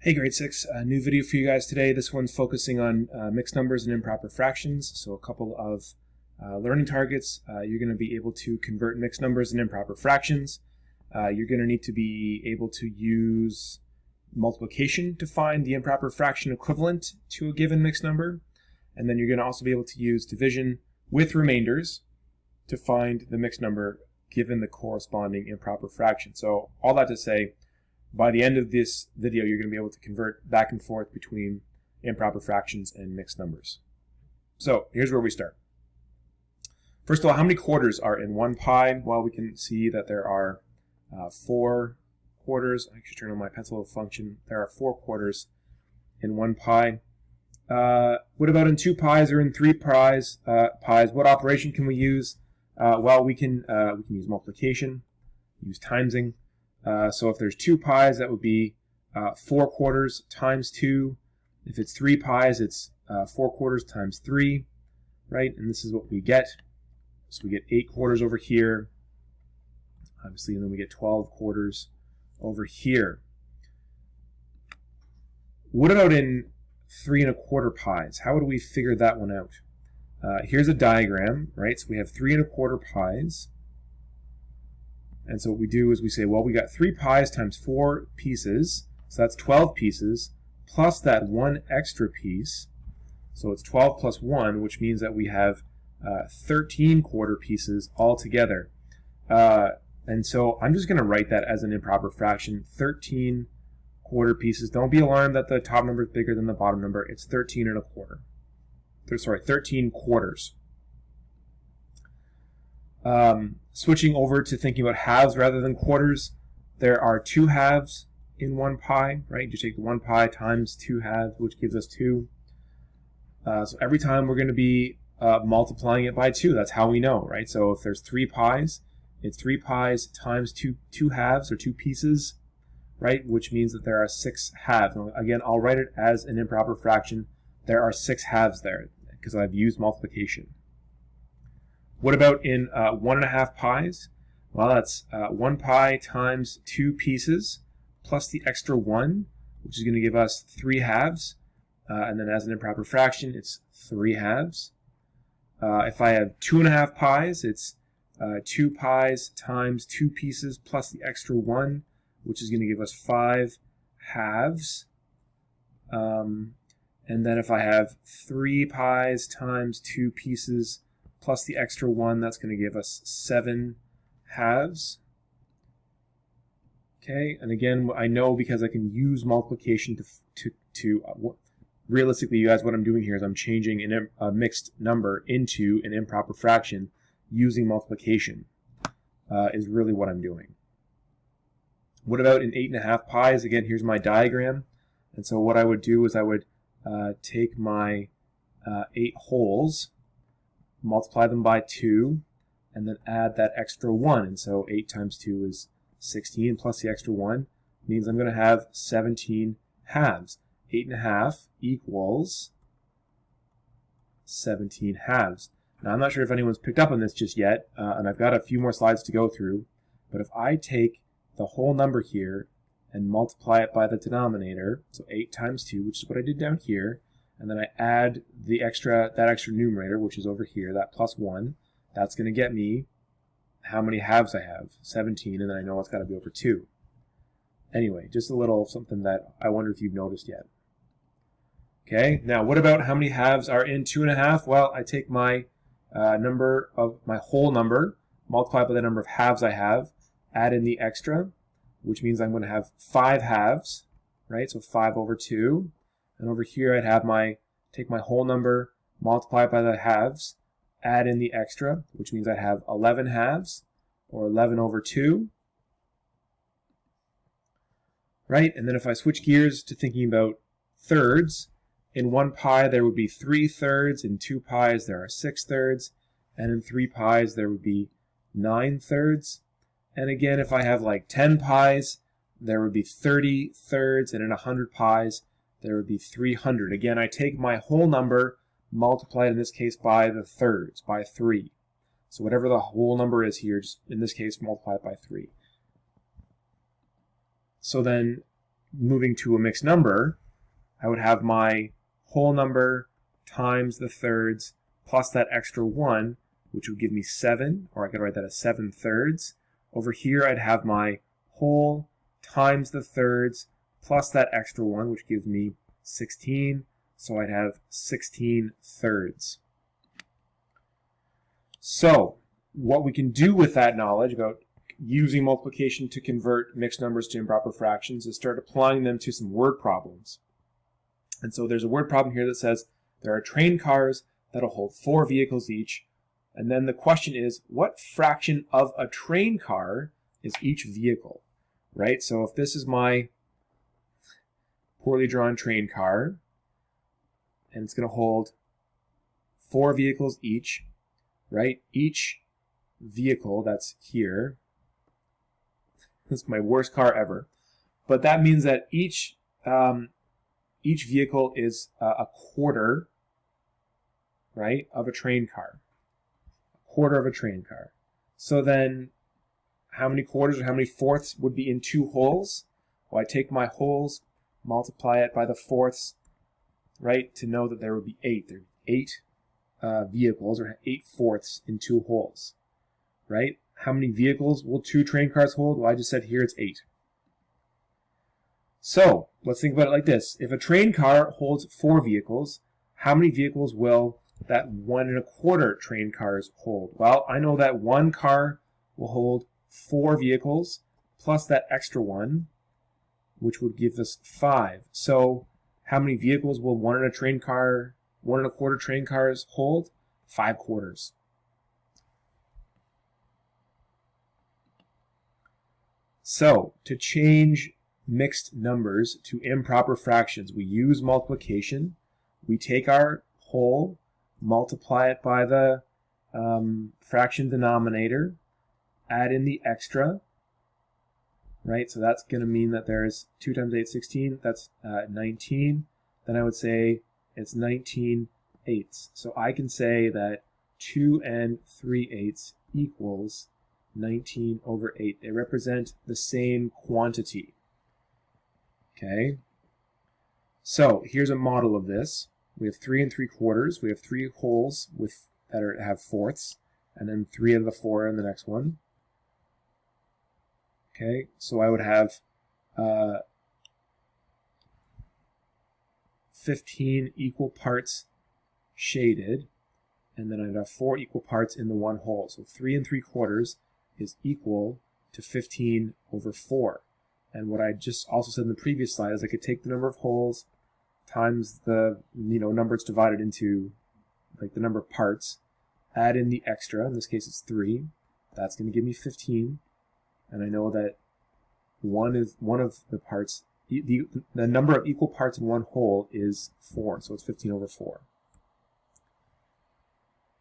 Hey grade 6, a new video for you guys today. This one's focusing on mixed numbers and improper fractions. So a couple of learning targets. You're going to be able to convert mixed numbers and improper fractions. You're going to need to be able to use multiplication to find the improper fraction equivalent to a given mixed number. And then you're going to also be able to use division with remainders to find the mixed number given the corresponding improper fraction. So all that to say, by the end of this video, you're going to be able to convert back and forth between improper fractions and mixed numbers. So here's where we start. First of all, how many quarters are in 1 pi? Well, we can see that there are 4 quarters. I should turn on my pencil function. There are 4 quarters in 1 pi. What about in 2 pi's or in 3 pi's? What operation can we use? Well, we can use multiplication, use timesing. So if there's 2 pi's, that would be 4 quarters times 2. If it's 3 pi's, it's 4 quarters times 3, right? And this is what we get. So we get 8 quarters over here, obviously, and then we get 12 quarters over here. What about in 3 1/4 pi's? How would we figure that one out? Here's a diagram, right? So we have 3 1/4 pi's. And so what we do is we say, well, we got 3 pi's times 4 pieces, so that's 12 pieces, plus that 1 extra piece. So it's 12 plus 1, which means that we have 13 quarter pieces altogether. And so I'm just going to write that as an improper fraction, 13 quarter pieces. Don't be alarmed that the top number is bigger than the bottom number. It's 13 1/4. Sorry, 13 quarters. Switching over to thinking about halves rather than quarters, there are 2 halves in 1 pi, right? You take 1 pi times 2 halves, which gives us 2. So every time we're going to be multiplying it by 2. That's how we know, right? So if there's 3 pi's, it's 3 pi's times 2 halves or 2 pieces, right? Which means that there are 6 halves. Now, again, I'll write it as an improper fraction. There are 6 halves there because I've used multiplication. What about in 1 1/2 pi's? Well, that's 1 pi times 2 pieces plus the extra 1, which is going to give us 3 halves. And then as an improper fraction, it's 3 halves. If I have 2 1/2 pi's, it's 2 pi's times 2 pieces plus the extra 1, which is going to give us 5 halves. And then if I have 3 pi's times 2 pieces plus the extra 1, that's going to give us 7 halves. Okay, and again, I know because I can use multiplication realistically, you guys, what I'm doing here is I'm changing a mixed number into an improper fraction using multiplication is really what I'm doing. What about in 8 1/2 pi's? Again, here's my diagram. And so what I would do is I would take my 8 wholes, multiply them by 2, and then add that extra 1. And so 8 times 2 is 16, plus the extra 1 means I'm going to have 17 halves. 8 1/2 equals 17 halves. Now, I'm not sure if anyone's picked up on this just yet, and I've got a few more slides to go through, but if I take the whole number here and multiply it by the denominator, so 8 times 2, which is what I did down here, and then I add that extra numerator, which is over here, that plus 1. That's going to get me how many halves I have, 17, and then I know it's got to be over 2. Anyway, just a little something that I wonder if you've noticed yet. Okay, now what about how many halves are in 2 1/2? Well, I take my my whole number, multiply by the number of halves I have, add in the extra, which means I'm going to have 5 halves, right? So 5 over 2. And over here I'd have take my whole number, multiply it by the halves, add in the extra, which means I'd have 11 halves, or 11 over 2. Right? And then if I switch gears to thinking about thirds, in 1 pi there would be 3 thirds, in 2 pi's there are 6 thirds, and in 3 pi's there would be 9 thirds. And again, if I have like 10 pi's, there would be 30 thirds, and in 100 pi's, there would be 300. Again, I take my whole number, multiply it in this case by the thirds, by 3. So whatever the whole number is here, just in this case, multiply it by 3. So then moving to a mixed number, I would have my whole number times the thirds plus that extra 1, which would give me 7, or I could write that as 7 thirds. Over here, I'd have my whole times the thirds plus that extra 1, which gives me 16. So I'd have 16 thirds. So what we can do with that knowledge about using multiplication to convert mixed numbers to improper fractions is start applying them to some word problems. And so there's a word problem here that says there are train cars that'll hold 4 vehicles each. And then the question is, what fraction of a train car is each vehicle, right? So if this is my poorly drawn train car, and it's going to hold 4 vehicles each, right? Each vehicle that's here, this is my worst car ever, but that means that each vehicle is a quarter, right, of a train car. A quarter of a train car. So then how many quarters or how many fourths would be in 2 wholes? Well, I take my wholes, multiply it by the fourths, right, to know that there would be 8. There are 8 vehicles, or 8 fourths in 2 wholes, right? How many vehicles will 2 train cars hold? Well, I just said here it's 8. So let's think about it like this. If a train car holds 4 vehicles, how many vehicles will that 1 1/4 train cars hold? Well, I know that 1 car will hold 4 vehicles plus that extra 1, which would give us 5. So how many vehicles will 1 1/4 train cars hold? 5 quarters. So to change mixed numbers to improper fractions, we use multiplication. We take our whole, multiply it by the fraction denominator, add in the extra, right? So that's going to mean that there's 2 times 8, 16. That's 19. Then I would say it's 19 eighths. So I can say that 2 3/8 equals 19 over 8. They represent the same quantity. Okay? So here's a model of this. We have 3 3/4. We have 3 wholes that have fourths, and then 3 of the 4 in the next one. Okay, so I would have 15 equal parts shaded, and then I'd have 4 equal parts in the 1 whole. So 3 3/4 is equal to 15 over 4. And what I just also said in the previous slide is I could take the number of holes times the number it's divided into, like the number of parts, add in the extra, in this case it's 3. That's going to give me 15. And I know that one of the parts, the number of equal parts in 1 whole is 4, so it's 15 over 4.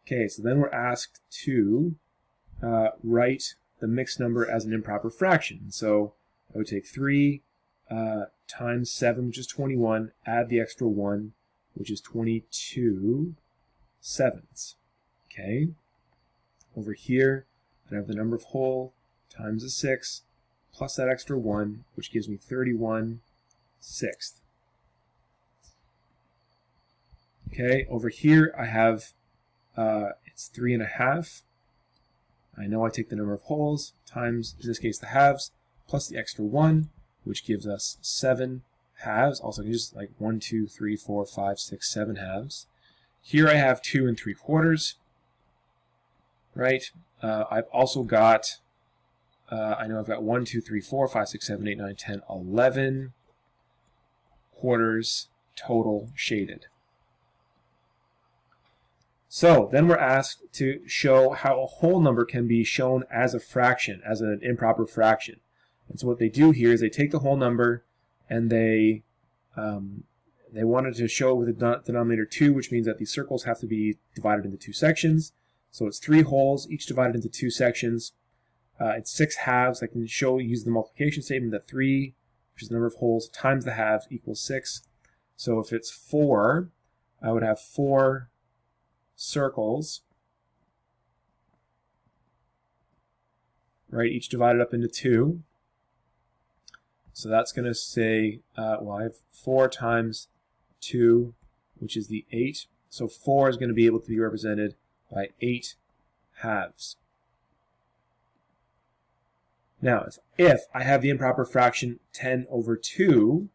Okay, so then we're asked to write the mixed number as an improper fraction. So I would take 3 times 7, which is 21, add the extra 1, which is 22 sevenths. Okay, over here I have the number of whole times the 6 plus that extra 1, which gives me 31 sixths. Okay, over here I have it's 3 1/2. I know I take the number of wholes times, in this case, the halves, plus the extra 1, which gives us 7 halves. Also, I can just like 1, 2, 3, 4, 5, 6, 7 halves. Here I have 2 3/4. Right? I've also got, I know I've got 1, 2, 3, 4, 5, 6, 7, 8, 9, 10, 11 quarters total shaded. So then we're asked to show how a whole number can be shown as a fraction, as an improper fraction. And so what they do here is they take the whole number and they wanted to show with the denominator 2, which means that these circles have to be divided into 2 sections. So it's 3 wholes, each divided into 2 sections. It's 6 halves. I can use the multiplication statement that 3, which is the number of wholes, times the halves equals 6. So if it's 4, I would have 4 circles, right, each divided up into 2. So that's going to say, well, I have 4 times 2, which is the 8. So 4 is going to be able to be represented by 8 halves. Now, if I have the improper fraction 10 over 2,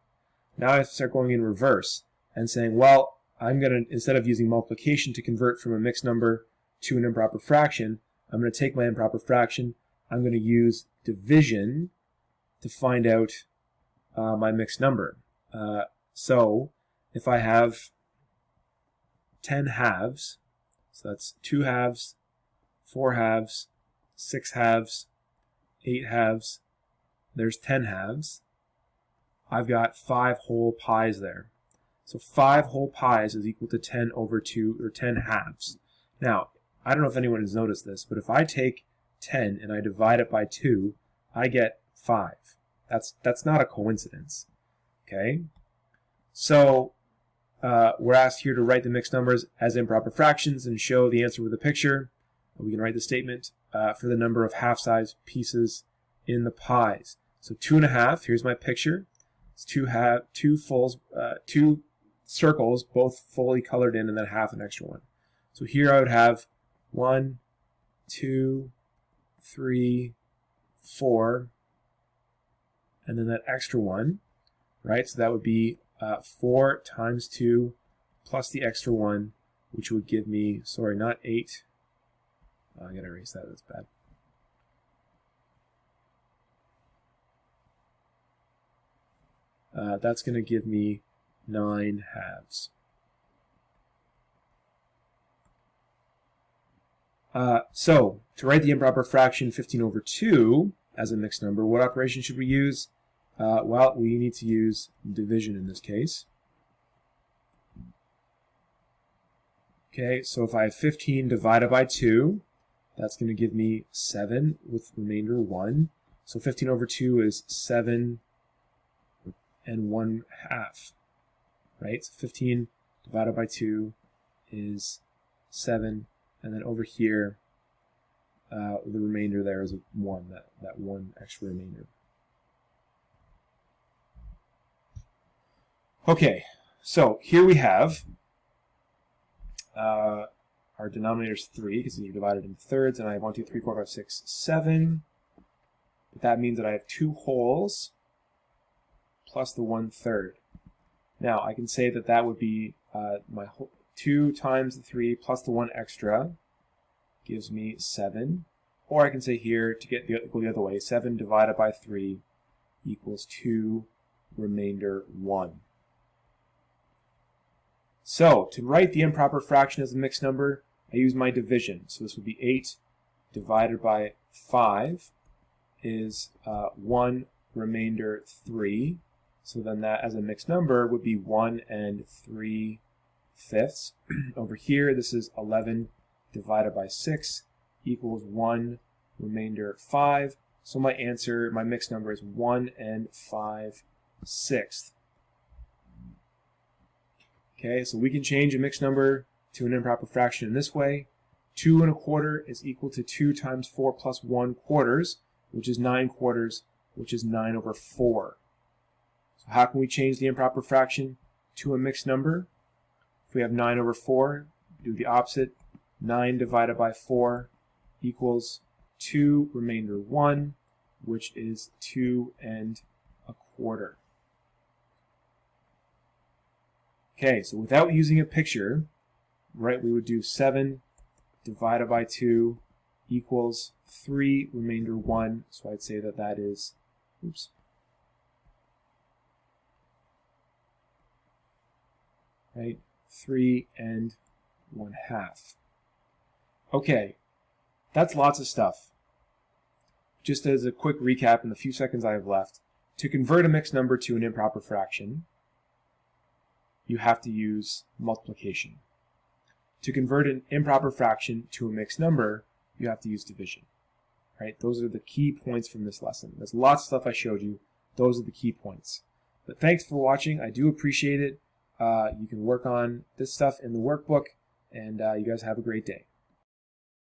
now I have to start going in reverse and saying, well, I'm going to, instead of using multiplication to convert from a mixed number to an improper fraction, I'm going to take my improper fraction, I'm going to use division to find out my mixed number. So if I have 10 halves, so that's 2 halves, 4 halves, 6 halves, 8 halves, there's 10 halves. I've got 5 whole pies there. So 5 whole pies is equal to 10 over 2, or 10 halves. Now, I don't know if anyone has noticed this, but if I take 10 and I divide it by 2, I get 5. That's not a coincidence. Okay? So we're asked here to write the mixed numbers as improper fractions and show the answer with a picture. We can write the statement for the number of half-size pieces in the pies. So 2.5, here's my picture. It's two circles, both fully colored in, and then half an extra one. So here I would have 1, 2, 3, 4, and then that extra one, right? So that would be 4 times 2 plus the extra one, which would give me, sorry, not 8. I gotta erase that, that's bad. That's going to give me 9 halves. So, to write the improper fraction 15 over 2 as a mixed number, what operation should we use? Well, we need to use division in this case. Okay, so if I have 15 divided by 2, that's going to give me 7 with remainder 1. So 15 over 2 is 7 and 1/2, right? So 15 divided by 2 is 7, and then over here, the remainder there is 1, that 1 extra remainder. Okay, so here we have our denominator is 3, because these are divided into thirds, and I have 1, 2, 3, 4, 5, 6, 7. But that means that I have 2 wholes plus the 1/3. Now I can say that that would be my 2 times the 3 plus the 1 extra gives me 7. Or I can say here, to go the other way, 7 divided by 3 equals 2 remainder 1. So to write the improper fraction as a mixed number, I use my division. So this would be 8 divided by 5 is 1 remainder 3. So then that as a mixed number would be 1 3/5. Over here, this is 11 divided by 6 equals 1 remainder 5. So my answer, my mixed number is 1 5/6. Okay, so we can change a mixed number to an improper fraction in this way. 2 1/4 is equal to 2 times 4 plus 1/4, which is 9/4, which is 9 over 4. So how can we change the improper fraction to a mixed number? If we have 9 over 4, do the opposite. 9 divided by 4 equals 2 remainder 1, which is 2 1/4. Okay, so without using a picture, right, we would do 7 divided by 2 equals 3 remainder 1. So I'd say that that is, oops, right, 3 1/2. Okay, that's lots of stuff. Just as a quick recap in the few seconds I have left, to convert a mixed number to an improper fraction, you have to use multiplication. To convert an improper fraction to a mixed number, you have to use division. Right? Those are the key points from this lesson. There's lots of stuff I showed you. Those are the key points. But thanks for watching. I do appreciate it. You can work on this stuff in the workbook, and you guys have a great day.